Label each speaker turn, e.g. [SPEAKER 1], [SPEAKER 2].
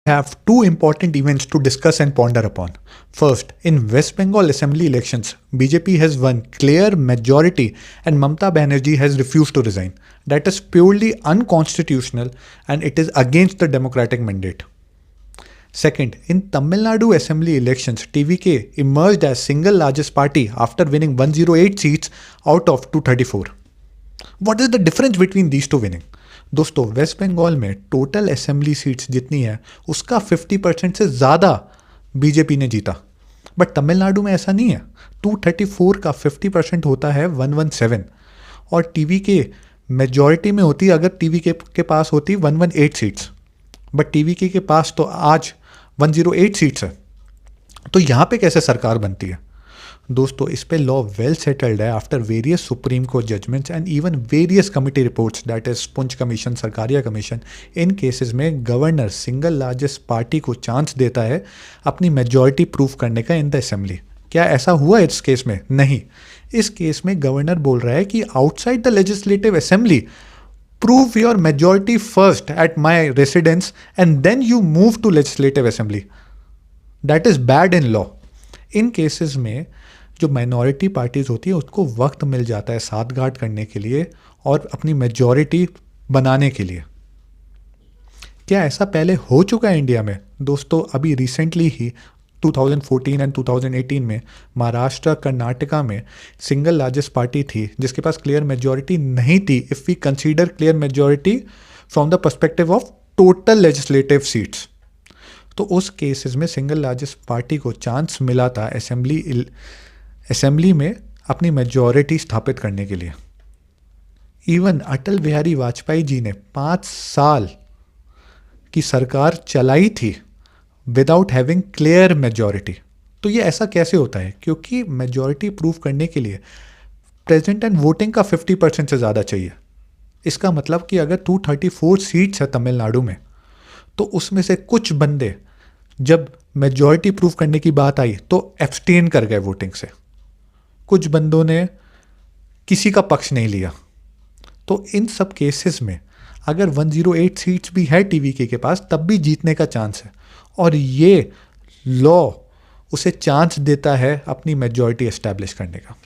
[SPEAKER 1] Have two important events to discuss and ponder upon. First, in West Bengal assembly elections, BJP has won clear majority and Mamata Banerjee has refused to resign. That is purely unconstitutional and it is against the democratic mandate. Second, in Tamil Nadu assembly elections, TVK emerged as single largest party after winning 108 seats out of 234. What is the difference between these two winning? दोस्तों, waste Bengal में total assembly seats जितनी है उसका 50% से ज़्यादा BJP ने जीता, but Tamil Nadu में ऐसा नहीं है। 234 का 50% होता है 117 और टीवी के मेजॉरिटी में होती अगर टीवी के पास होती 118 सीट्स, बट टीवी के पास तो आज 108 सीट्स है। तो यहाँ पे कैसे सरकार बनती है? दोस्तों, इस पे लॉ वेल सेटल्ड है after various Supreme Court judgments and even various committee reports, that is Punchhi commission, Sarkaria commission. इन केसेस में गवर्नर सिंगल लार्जेस्ट पार्टी को चांस देता है अपनी मेजॉरिटी प्रूव करने का इन द असेंबली। क्या ऐसा हुआ इस केस में? नहीं। इस केस में गवर्नर बोल रहा है कि outside the legislative assembly prove your majority first at my residence and then you move to legislative assembly. That is bad in law. इन केसेस में जो माइनॉरिटी पार्टीज होती है उसको वक्त मिल जाता है साठगांठ करने के लिए और अपनी मेजॉरिटी बनाने के लिए। क्या ऐसा पहले हो चुका है इंडिया में? दोस्तों, अभी रिसेंटली ही 2014 एंड 2018 में महाराष्ट्र, कर्नाटका में सिंगल लार्जेस्ट पार्टी थी जिसके पास क्लियर मेजॉरिटी नहीं थी if we consider clear majority from the perspective of total legislative seats. तो उस केसेस में सिंगल लार्जेस्ट पार्टी को चांस मिला था असेंबली में अपनी मेजॉरिटी स्थापित करने के लिए। इवन अटल बिहारी वाजपेयी जी ने 5 साल की सरकार चलाई थी विदाउट हैविंग क्लियर मेजॉरिटी। तो ये ऐसा कैसे होता है? क्योंकि मेजॉरिटी प्रूव करने के लिए प्रेजेंट एंड वोटिंग का 50% से ज़्यादा चाहिए। इसका मतलब कि अगर 234 सीट्स है तमिलनाडु में, तो उसमें से कुछ बंदे जब मेजॉरिटी प्रूव करने की बात आई तो एब्सटेन कर गए वोटिंग से। कुछ बंदों ने किसी का पक्ष नहीं लिया। तो इन सब केसेस में अगर 108 सीट्स भी है टीवीके के पास तब भी जीतने का चांस है और ये लॉ उसे चांस देता है अपनी मेजॉरिटी एस्टैब्लिश करने का।